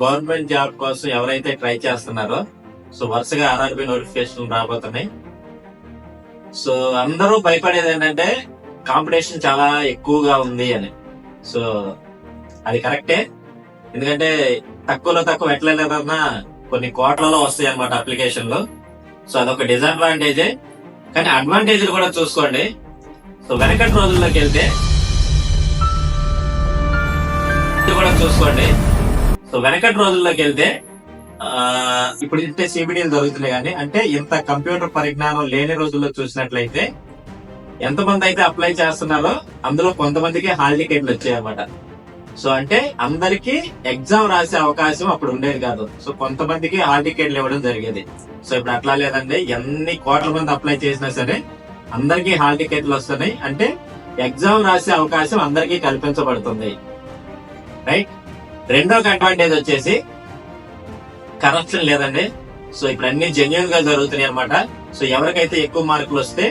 Government job కోసం ఎవరైతే try చేస్తున్నారో సో వరుసగా ఆర్ఆర్బి నోటిఫికేషన్ రాబోతున్నాయి. సో అందరూ భయపడేది ఏంటంటే కాంపిటీషన్ చాలా ఎక్కువగా ఉంది అని. సో అది కరెక్టే, ఎందుకంటే తక్కువలో తక్కువ ఎట్లా లేదన్నా కొన్ని కోట్లలో వస్తాయి అన్నమాట అప్లికేషన్లు. సో అదొక డిసడ్వాంటేజే, కానీ అడ్వాంటేజ్ కూడా చూసుకోండి. సో వెనకటి రోజుల్లోకి వెళ్తే కూడా చూసుకోండి. సో వెనకటి రోజుల్లోకి వెళ్తే ఇప్పుడు ఇంటే సిబిడీలు జరుగుతున్నాయి, కానీ అంటే ఇంత కంప్యూటర్ పరిజ్ఞానం లేని రోజుల్లో చూసినట్లయితే ఎంతమంది అయితే అప్లై చేస్తున్నారో అందులో కొంతమందికి హాల్ టికెట్లు వచ్చాయన్నమాట. సో అంటే అందరికి ఎగ్జామ్ రాసే అవకాశం అప్పుడు ఉండేది కాదు. సో కొంతమందికి హాల్ టికెట్లు ఇవ్వడం జరిగేది. సో ఇప్పుడు అట్లా లేదండి, ఎన్ని కోట్ల మంది అప్లై చేసినా సరే అందరికీ హాల్ టికెట్లు వస్తున్నాయి. అంటే ఎగ్జామ్ రాసే అవకాశం అందరికీ కల్పించబడుతుంది. రైట్. రెండో అడ్వాంటేజ్ వచ్చేసి కరప్షన్ లేదండి. సో ఇప్పుడు అన్ని జెన్యున్ గా జరుగుతున్నాయి అనమాట. సో ఎవరికైతే ఎక్కువ మార్కులు వస్తే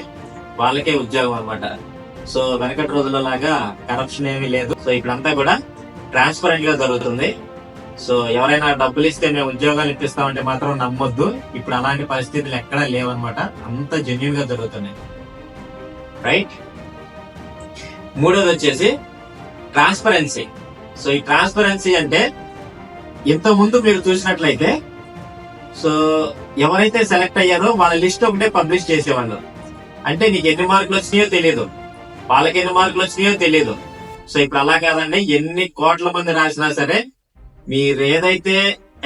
వాళ్ళకే ఉద్యోగం అనమాట. సో వెనకటి రోజుల లాగా కరప్షన్ ఏమీ లేదు. సో ఇప్పుడంతా కూడా ట్రాన్స్పరెంట్ గా జరుగుతుంది. సో ఎవరైనా డబ్బులు ఇస్తే మేము ఉద్యోగాలు ఇప్పిస్తామంటే మాత్రం నమ్మొద్దు. ఇప్పుడు అలాంటి పరిస్థితులు ఎక్కడా లేవన్నమాట, అంత జెన్యున్ గా జరుగుతున్నాయి. రైట్. మూడోది వచ్చేసి ట్రాన్స్పరెన్సీ. సో ఈ ట్రాన్స్పరెన్సీ అంటే ఇంత ముందు మీరు చూసినట్లయితే సో ఎవరైతే సెలెక్ట్ అయ్యారో వాళ్ళ లిస్ట్ ఒకటే పబ్లిష్ చేసేవాళ్ళు. అంటే నీకు ఎన్ని మార్కులు వచ్చినాయో తెలియదు, వాళ్ళకి ఎన్ని మార్కులు వచ్చినాయో తెలియదు. సో ఇప్పుడు అలా కాదండి, ఎన్ని కోట్ల మంది రాసినా సరే మీరు ఏదైతే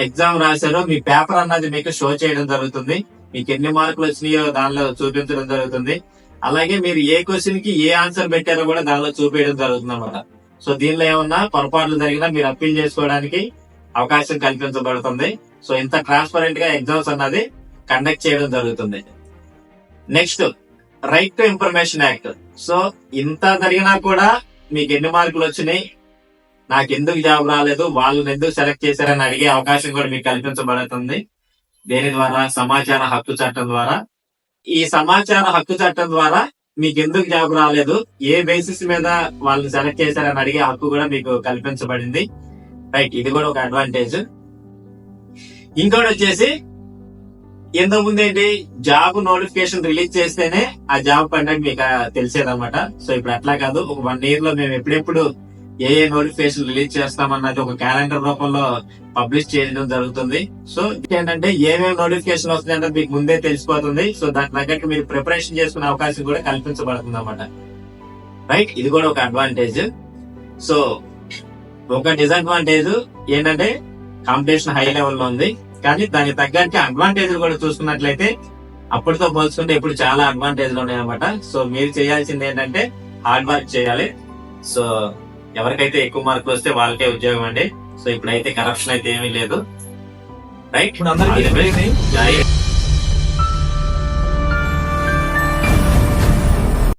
ఎగ్జామ్ రాశారో మీ పేపర్ అన్నది మీకు షో చేయడం జరుగుతుంది. మీకు ఎన్ని మార్కులు వచ్చినాయో దానిలో చూపించడం జరుగుతుంది. అలాగే మీరు ఏ క్వశ్చన్ కి ఏ ఆన్సర్ పెట్టారో కూడా దానిలో చూపించడం జరుగుతుంది అన్నమాట. సో దీనిలో ఏమన్నా పొరపాట్లు జరిగినా మీరు అప్పీల్ చేసుకోవడానికి అవకాశం కల్పించబడుతుంది. సో ఇంత ట్రాన్స్పరెంట్ గా ఎగ్జామ్స్ అన్నది కండక్ట్ చేయడం జరుగుతుంది. Next, right to information act. So ఇంత జరిగినా కూడా మీకు ఎన్ని మార్కులు వచ్చినాయి, నాకు ఎందుకు జాబ్ రాలేదు, వాళ్ళని ఎందుకు సెలెక్ట్ చేశారని అడిగే అవకాశం కూడా మీకు కల్పించబడుతుంది. దేని ద్వారా? సమాచార హక్కు చట్టం ద్వారా. ఈ సమాచార హక్కు చట్టం ద్వారా మీకు ఎందుకు జాబ్ రాలేదు, ఏ బేసిస్ మీద వాళ్ళని సెలెక్ట్ చేశారని అడిగే హక్కు కూడా మీకు కల్పించబడింది. రైట్. ఇది కూడా ఒక అడ్వాంటేజ్. ఇంకోటి వచ్చేసి ఇంతకు ముందు ఏంటి, జాబ్ నోటిఫికేషన్ రిలీజ్ చేస్తేనే ఆ జాబ్ కంటెంట్ మీకు తెలిసేదన్నమాట. సో ఇప్పుడు అట్లా కాదు, ఒక 1 year లో మేము ఎప్పుడెప్పుడు ఏ నోటిఫికేషన్ రిలీజ్ చేస్తామన్నది ఒక క్యాలెండర్ రూపంలో పబ్లిష్ చేయడం జరుగుతుంది. సో ఏంటంటే ఏమేమి నోటిఫికేషన్ వస్తున్నాయంటే మీకు ముందే తెలిసిపోతుంది. సో దానికి తగ్గట్టు మీరు ప్రిపరేషన్ చేసుకునే అవకాశం కూడా కల్పించబడుతుంది అన్నమాట. రైట్. ఇది కూడా ఒక అడ్వాంటేజ్. సో ఒక డిసడ్వాంటేజ్ ఏంటంటే కాంపిటీషన్ హై లెవెల్ లో ఉంది, కానీ దానికి తగ్గట్టు అడ్వాంటేజ్ కూడా చూసుకున్నట్లయితే అప్పటితో పోల్చుకుంటే ఇప్పుడు చాలా అడ్వాంటేజ్లు ఉన్నాయన్నమాట. సో మీరు చేయాల్సింది ఏంటంటే హార్డ్ వర్క్ చేయాలి. సో ఎవరికైతే ఎక్కువ మార్కులు వస్తే వాళ్ళకే ఉద్యోగం అండి. సో ఇప్పుడైతే కరప్షన్ అయితే ఏమీ లేదు. రైట్.